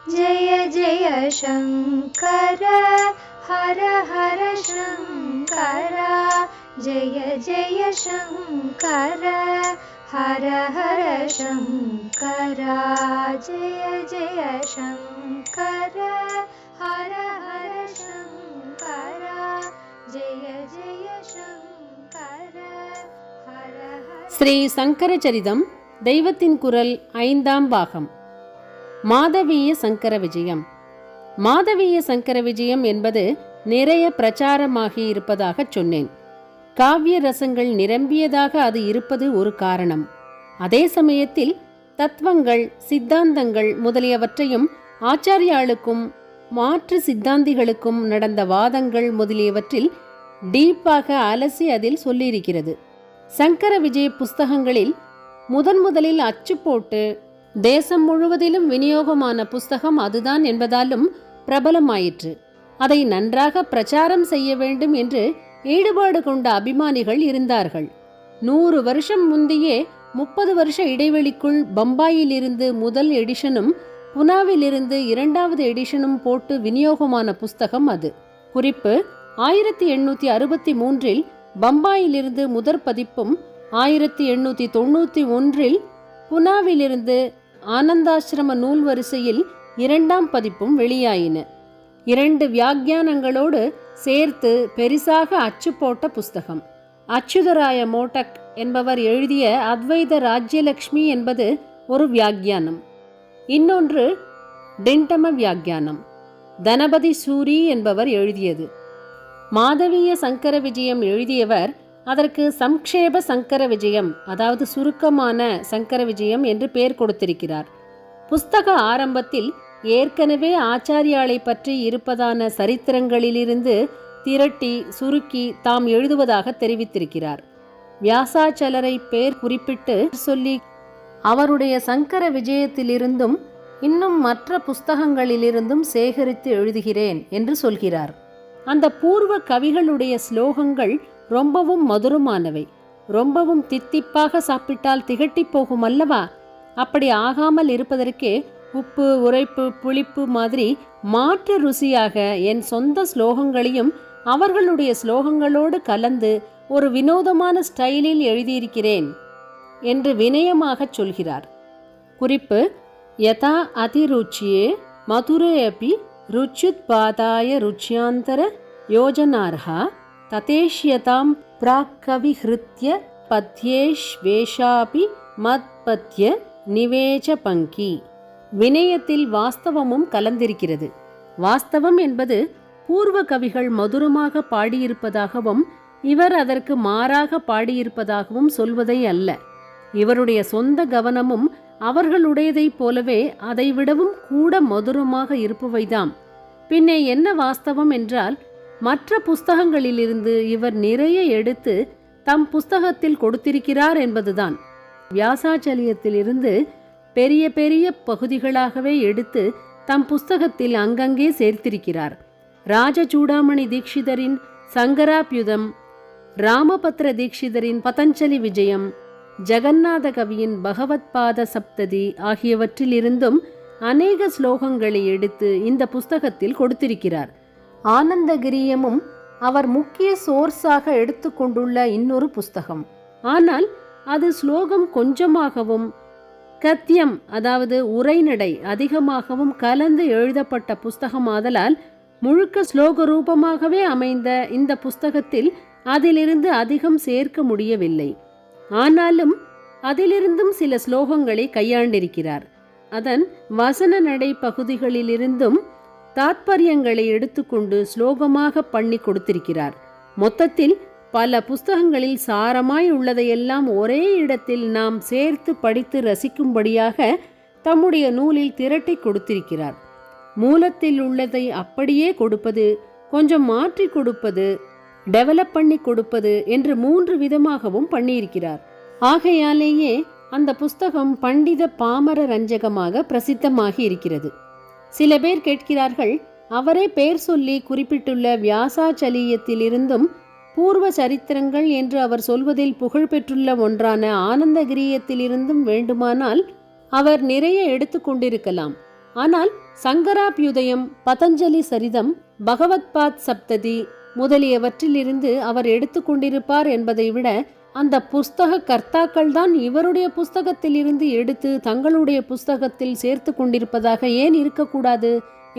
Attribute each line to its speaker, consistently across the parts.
Speaker 1: जय जय शङ्कर हर हर शङ्कर जय जय शङ्कर हर हर शङ्कर जय जय शङ्कर हर हर शङ्कर जय जय शङ्कर हर हर.
Speaker 2: ஸ்ரீ சங்கரச்சரிதம் தெய்வத்தின் குரல் 5ஆம் பாகம். மாதவீய சங்கர விஜயம். மாதவீய சங்கர விஜயம் என்பது நிறைய பிரச்சாரமாகி இருப்பதாக சொன்னேன். காவிய ரசங்கள் நிரம்பியதாக அது இருப்பது ஒரு காரணம். அதே சமயத்தில் தத்துவங்கள், சித்தாந்தங்கள் முதலியவற்றையும் ஆச்சாரியாளுக்கும் மாற்று சித்தாந்திகளுக்கும் நடந்த வாதங்கள் முதலியவற்றில் டீப்பாக அலசி அதில் சொல்லியிருக்கிறது. சங்கர விஜய புஸ்தகங்களில் முதலில் அச்சு போட்டு தேசம் முழுவதிலும் விநியோகமான புஸ்தகம் அதுதான் என்பதாலும் பிரபலமாயிற்று. அதை நன்றாக பிரச்சாரம் செய்ய வேண்டும் என்று ஈடுபாடு கொண்ட அபிமானிகள் இருந்தார்கள். 100 வருஷம் முந்தையே 30 வருஷ இடைவெளிக்குள் பம்பாயிலிருந்து முதல் எடிஷனும் புனாவிலிருந்து 2வது எடிஷனும் போட்டு விநியோகமான புஸ்தகம் அது. குறிப்பு: 1863 பம்பாயிலிருந்து முதற் பதிப்பும் 1891 புனாவிலிருந்து ஆனந்தாசிரம நூல் வரிசையில் 2ஆம் பதிப்பும் வெளியாயின. 2 வியாக்கியானங்களோடு சேர்த்து பெரிசாக அச்சு போட்ட புஸ்தகம். அச்சுதராய மோட்டக் என்பவர் எழுதிய அத்வைத ராஜ்யலக்ஷ்மி என்பது ஒரு வியாக்கியானம். இன்னொன்று டிண்டம வியாக்கியானம், தனபதி சூரி என்பவர் எழுதியது. மாதவீய சங்கர விஜயம் எழுதியவர் அதற்கு சம்க்ஷேப சங்கர விஜயம், அதாவது சுருக்கமான சங்கர விஜயம் என்று பெயர் கொடுத்திருக்கிறார். புஸ்தக ஆரம்பத்தில் ஏற்கனவே ஆச்சாரியாளை பற்றி இருப்பதான சரித்திரங்களிலிருந்து திரட்டி சுருக்கி தாம் எழுதுவதாக தெரிவித்திருக்கிறார். வியாசாச்சலரை பெயர் குறிப்பிட்டு சொல்லி அவருடைய சங்கர விஜயத்திலிருந்தும் இன்னும் மற்ற புஸ்தகங்களிலிருந்தும் சேகரித்து எழுதுகிறேன் என்று சொல்கிறார். அந்த பூர்வ கவிகளுடைய ஸ்லோகங்கள் ரொம்பவும் மதுரமானவை. ரொம்பவும் தித்திப்பாக சாப்பிட்டால் திகட்டி போகும் அல்லவா? அப்படி ஆகாமல் இருப்பதற்கே உப்பு, உரைப்பு, புளிப்பு மாதிரி மாற்று ருசியாக என் சொந்த ஸ்லோகங்களையும் அவர்களுடைய ஸ்லோகங்களோடு கலந்து ஒரு வினோதமான ஸ்டைலில் எழுதியிருக்கிறேன் என்று வினயமாக சொல்கிறார். குறிப்பு: யதா அதிருச்சியே மதுரே அபி ருச்சுத்பாதாய ருச்சியாந்தர யோஜனார்ஹா ததேஷ்யதாம் பிராக்கவிஹ்ருத்ய பத்யேஷ்வேஷாபி மத்பத்ய நிவேச பங்கி. வினயத்தில் வாஸ்தவமும் கலந்திருக்கிறது. வாஸ்தவம் என்பது பூர்வ கவிகள் மதுரமாக பாடியிருப்பதாகவும் இவர் அதற்கு மாறாக பாடியிருப்பதாகவும் சொல்வதை அல்ல. இவருடைய சொந்த கவனமும் அவர்களுடையதைப் போலவே அதைவிடவும் கூட மதுரமாக இருப்பவைதாம். பின்னே என்ன வாஸ்தவம் என்றால், மற்ற புஸ்தகங்களிலிருந்து இவர் நிறைய எடுத்து தம் புஸ்தகத்தில் கொடுத்திருக்கிறார் என்பதுதான். வியாசாச்சலியத்திலிருந்து பெரிய பெரிய பகுதிகளாகவே எடுத்து தம் புஸ்தகத்தில் அங்கங்கே சேர்த்திருக்கிறார். ராஜசூடாமணி தீக்ஷிதரின் சங்கராப்யுதம், ராமபத்ர தீக்ஷிதரின் பதஞ்சலி விஜயம், ஜெகநாத கவியின் பகவத்பாத சப்ததி ஆகியவற்றிலிருந்தும் அநேக ஸ்லோகங்களை எடுத்து இந்த புஸ்தகத்தில் கொடுத்திருக்கிறார். ஆனந்தகிரியமும் அவர் முக்கிய சோர்ஸாக எடுத்துக்கொண்டுள்ள இன்னொரு புஸ்தகம். ஆனால் அது ஸ்லோகம் கொஞ்சமாகவும் கத்தியம், அதாவது உரைநடை அதிகமாகவும் கலந்து எழுதப்பட்ட புஸ்தகமாதலால் முழுக்க ஸ்லோக ரூபமாகவே அமைந்த இந்த புஸ்தகத்தில் அதிலிருந்து அதிகம் சேர்க்க முடியவில்லை. ஆனாலும் அதிலிருந்தும் சில ஸ்லோகங்களை கையாண்டிருக்கிறார். அதன் வசன நடை பகுதிகளிலிருந்தும் தாத்பரியங்களை எடுத்துக்கொண்டு ஸ்லோகமாக பண்ணி கொடுத்திருக்கிறார். மொத்தத்தில் பல புஸ்தகங்களில் சாரமாய் உள்ளதையெல்லாம் ஒரே இடத்தில் நாம் சேர்த்து படித்து ரசிக்கும்படியாக தம்முடைய நூலில் திரட்டி கொடுத்திருக்கிறார். மூலத்தில் உள்ளதை அப்படியே கொடுப்பது, கொஞ்சம் மாற்றி கொடுப்பது, டெவலப் பண்ணி கொடுப்பது என்று 3 விதமாகவும் பண்ணியிருக்கிறார். ஆகையாலேயே அந்த புஸ்தகம் பண்டித பாமர ரஞ்சகமாக பிரசித்தமாகி இருக்கிறது. சில பேர் கேட்கிறார்கள், அவரே பெயர் சொல்லி குறிப்பிட்டுள்ள வியாசாச்சலியத்திலிருந்தும் பூர்வ சரித்திரங்கள் என்று அவர் சொல்வதில் புகழ்பெற்றுள்ள ஒன்றான ஆனந்தகிரியத்திலிருந்தும் வேண்டுமானால் அவர் நிறைய எடுத்து கொண்டிருக்கலாம். ஆனால் சங்கராபியுதயம், பதஞ்சலி சரிதம், பகவத்பாத் சப்ததி முதலியவற்றிலிருந்து அவர் எடுத்துக்கொண்டிருப்பார் என்பதை விட அந்த புஸ்தக கர்த்தாக்கள் தான் இவருடைய புஸ்தகத்தில் இருந்து எடுத்து தங்களுடைய புஸ்தகத்தில் சேர்த்து கொண்டிருப்பதாக ஏன் இருக்கக்கூடாது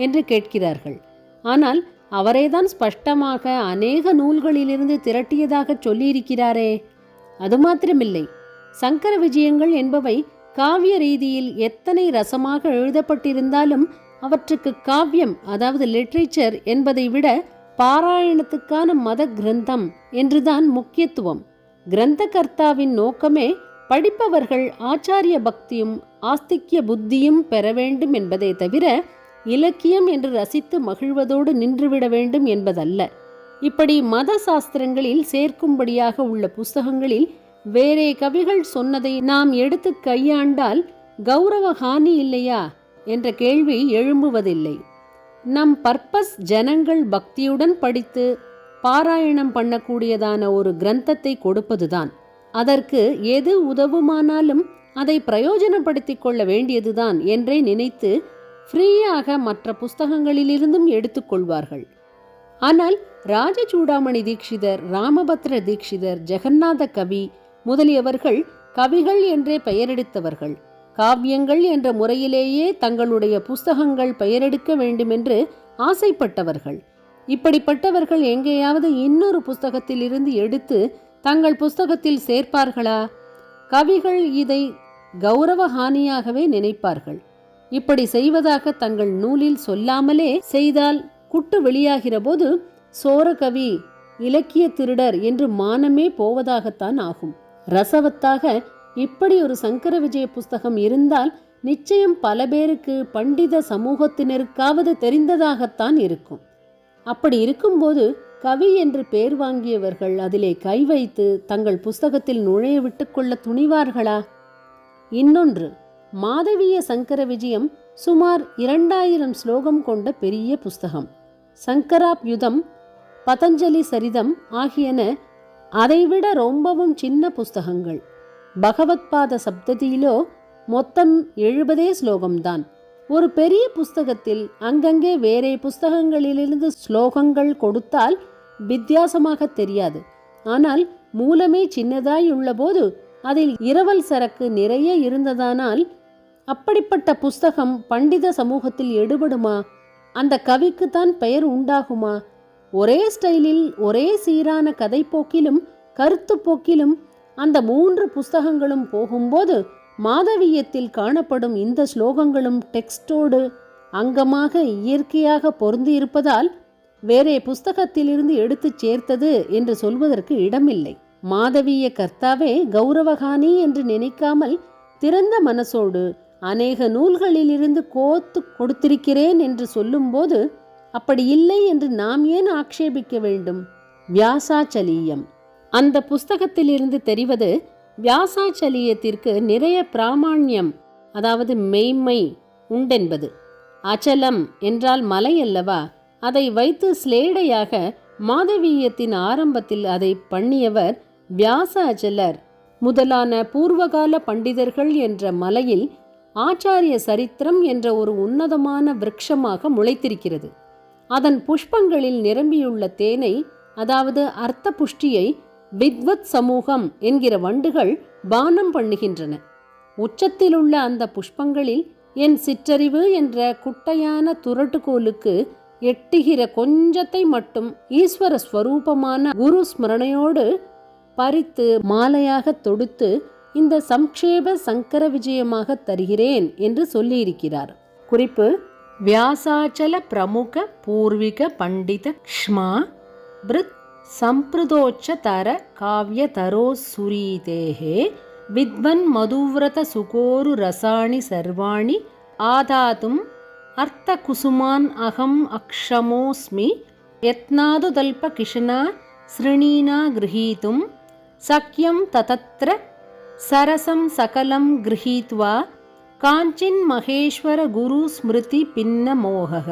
Speaker 2: என்று கேட்கிறார்கள். ஆனால் அவரேதான் ஸ்பஷ்டமாக அநேக நூல்களிலிருந்து திரட்டியதாக சொல்லியிருக்கிறாரே. அது மாத்திரமில்லை, சங்கர விஜயங்கள் என்பவை காவிய ரீதியில் எத்தனை ரசமாக எழுதப்பட்டிருந்தாலும் அவற்றுக்கு காவியம், அதாவது லிட்ரேச்சர் என்பதை விட பாராயணத்துக்கான மத கிரந்தம் என்றுதான் முக்கியத்துவம். கிரந்த கர்த்தாவின் நோக்கமே படிப்பவர்கள் ஆச்சாரிய பக்தியும் ஆஸ்திக்ய புத்தியும் பெற வேண்டும் என்பதை தவிர இலக்கியம் என்று ரசித்து மகிழ்வதோடு நின்றுவிட வேண்டும் என்பதல்ல. இப்படி மத சாஸ்திரங்களில் சேர்க்கும்படியாக உள்ள புஸ்தகங்களில் வேறே கவிகள் சொன்னதை நாம் எடுத்து கையாண்டால் கௌரவ ஹானி இல்லையா என்ற கேள்வி எழும்புவதில்லை. நம் பர்பஸ் ஜனங்கள் பக்தியுடன் படித்து பாராயணம் பண்ணக்கூடியதான ஒரு கிரந்தத்தை கொடுப்பதுதான். அதற்கு எது உதவுமானாலும் அதை பிரயோஜனப்படுத்திக் கொள்ள வேண்டியதுதான் என்றே நினைத்து ஃப்ரீயாக மற்ற புஸ்தகங்களிலிருந்தும் எடுத்துக்கொள்வார்கள். ஆனால் ராஜசூடாமணி தீட்சிதர், ராமபத்ர தீட்சிதர், ஜெகநாத கவி முதலியவர்கள் கவிகள் என்றே பெயரெடுத்தவர்கள். காவியங்கள் என்ற முறையிலேயே தங்களுடைய புஸ்தகங்கள் பெயரெடுக்க வேண்டுமென்று ஆசைப்பட்டவர்கள். இப்படிப்பட்டவர்கள் எங்கேயாவது இன்னொரு புஸ்தகத்தில் இருந்து எடுத்து தங்கள் புஸ்தகத்தில் சேர்ப்பார்களா? கவிகள் இதை கௌரவ ஹானியாகவே நினைப்பார்கள். இப்படி செய்வதாக தங்கள் நூலில் சொல்லாமலே செய்தால் குட்டு வெளியாகிற போது சோரகவி, இலக்கிய திருடர் என்று மானமே போவதாகத்தான் ஆகும். ரசவத்தாக இப்படி ஒரு சங்கர விஜய புஸ்தகம் இருந்தால் நிச்சயம் பல பேருக்கு, பண்டித சமூகத்தினருக்காவது தெரிந்ததாகத்தான் இருக்கும். அப்படி இருக்கும்போது கவி என்று பேர் வாங்கியவர்கள் அதிலே கை வைத்து தங்கள் புஸ்தகத்தில் நுழைய விட்டு கொள்ள துணிவார்களா? இன்னொன்று, மாதவிய சங்கர விஜயம் சுமார் 2000 ஸ்லோகம் கொண்ட பெரிய புஸ்தகம். சங்கராப்யுதம், பதஞ்சலி சரிதம் ஆகியன அதைவிட ரொம்பவும் சின்ன புஸ்தகங்கள். பகவத்பாத சப்ததியிலோ மொத்தம் 70 ஸ்லோகம்தான். ஒரு பெரிய புஸ்தகத்தில் அங்கங்கே வேறே புஸ்தகங்களிலிருந்து ஸ்லோகங்கள் கொடுத்தால் வித்தியாசமாக தெரியாது. ஆனால் மூலமே சின்னதாய் உள்ளபோது அதில் இரவல் சரக்கு நிறைய இருந்ததானால் அப்படிப்பட்ட புஸ்தகம் பண்டித சமூகத்தில் எடுபடுமா? அந்த கவிக்குத்தான் பெயர் உண்டாகுமா? ஒரே ஸ்டைலில், ஒரே சீரான கதை போக்கிலும் கருத்து போக்கிலும் அந்த 3 புஸ்தகங்களும் போகும்போது மாதவியத்தில் காணப்படும் இந்த ஸ்லோகங்களும் டெக்ஸ்டோடு அங்கமாக இயற்கையாக பொருந்தி இருப்பதால் வேறே புஸ்தகத்திலிருந்து எடுத்து சேர்த்தது என்று சொல்வதற்கு இடமில்லை. மாதவிய கர்த்தாவே கௌரவகானி என்று நினைக்காமல் திறந்த மனசோடு அநேக நூல்களிலிருந்து கோத்து கொடுத்திருக்கிறேன் என்று சொல்லும்போது அப்படி இல்லை என்று நாம் ஏன் ஆக்ஷேபிக்க வேண்டும்? வியாசாச்சலியம், அந்த புஸ்தகத்திலிருந்து தெரிவது வியாசாச்சலியத்திற்கு நிறைய பிராமாண்யம், அதாவது மெய்மை உண்டென்பது. அச்சலம் என்றால் மலை அல்லவா? அதை வைத்து ஸ்லேடையாக மாதவீயத்தின் ஆரம்பத்தில் அதை பண்ணியவர் வியாச அச்சலர் முதலான பூர்வகால பண்டிதர்கள் என்ற மலையில் ஆச்சாரிய சரித்திரம் என்ற ஒரு உன்னதமான விருட்சமாக முளைத்திருக்கிறது. அதன் புஷ்பங்களில் நிரம்பியுள்ள தேனை, அதாவது அர்த்த புஷ்டியை வித்வத் சமூகம் என்கிற வண்டுகள் பானம் பண்ணுகின்றன. உச்சத்திலுள்ள அந்த புஷ்பங்களில் என் சிற்றறிவு என்ற குட்டையான துரட்டுகோலுக்கு எட்டுகிற கொஞ்சத்தை மட்டும் ஈஸ்வர ஸ்வரூபமான குரு ஸ்மரணையோடு பறித்து மாலையாக தொடுத்து இந்த சம்க்ஷேப சங்கர விஜயமாக தருகிறேன் என்று சொல்லியிருக்கிறார். குறிப்பு: வியாசாச்சல பிரமுக பூர்விக பண்டித க்ஷ்மா பிருத் சம்பிரதோச்ச தர காவ்ய தரோ சுரீதேஹே வித்வன் மதுவிரத சுகோரு ரசாணி சர்வாணி ஆதாதும் அர்த்த குசுமான் அகம் அக்ஷமோஸ்மி யத்னாது தல்ப கிருஷ்ணா ஸ்ருணீனா கிரஹீதும் சக்யம் ததத்ர சரசம் சகலம் கிரஹீத்வா காஞ்சின் மகேஸ்வர குரு ஸ்மிருதி பின்ன மோகக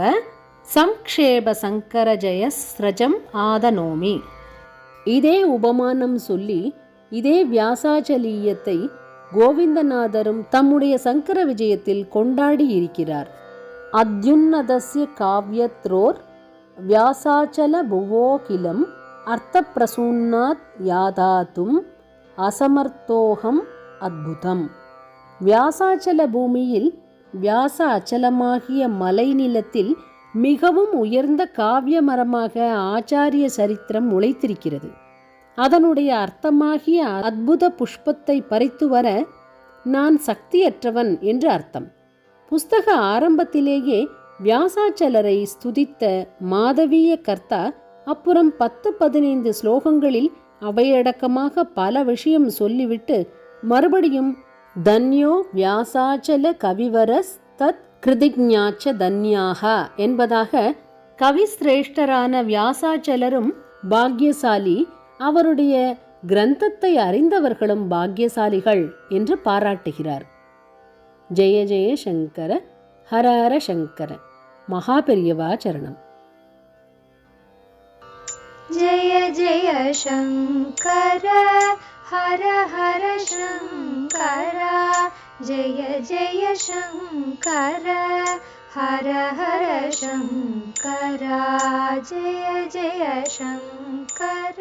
Speaker 2: சம்க்ஷேப சங்கர ஜெய ஸ்ரஜம் ஆதனோமி. இதே உபமானம் சொல்லி இதே வியாசாச்சலீயத்தை கோவிந்தநாதரும் தம்முடைய சங்கர விஜயத்தில் கொண்டாடி இருக்கிறார். அத்யுன்னதஸ்ய காவ்யத்ரோர் வியாசாச்சல புவோகிலம் அர்த்தப்பிரசூன்னாத் யாதாத்தும் அசமர்த்தோகம் அத்புதம். வியாசாச்சல பூமியில் வியாச அச்சலமாகிய மலைநிலத்தில் மிகவும் உயர்ந்த காவிய மரமாக ஆச்சாரிய சரித்திரம் முளைத்திருக்கிறது. அதனுடைய அர்த்தமாகிய அத்புத புஷ்பத்தை பறித்து வர நான் சக்தியற்றவன் என்று அர்த்தம். புஸ்தக ஆரம்பத்திலேயே வியாசாச்சலரை ஸ்துதித்த மாதவீய கர்த்தா அப்புறம் 10-15 ஸ்லோகங்களில் அவையடக்கமாக பல விஷயம் சொல்லிவிட்டு மறுபடியும் தன்யோ வியாசாச்சல கவிவரஸ் தத் கிருதிஜ்ஞாச்ச தன்யாக என்பதாக கவிசிரேஷ்டரான வியாசாச்சலரும் பாக்யசாலி, அவருடைய கிரந்தத்தை அறிந்தவர்களும் பாக்யசாலிகள் என்று பாராட்டுகிறார். ஜெய ஜெய சங்கர ஹர ஹர சங்கர. மகாபெரியவா சரணம்.
Speaker 1: जय जय शङ्कर हर हर शङ्कर जय जय शङ्कर हर हर शङ्कर जय जय शङ्कर.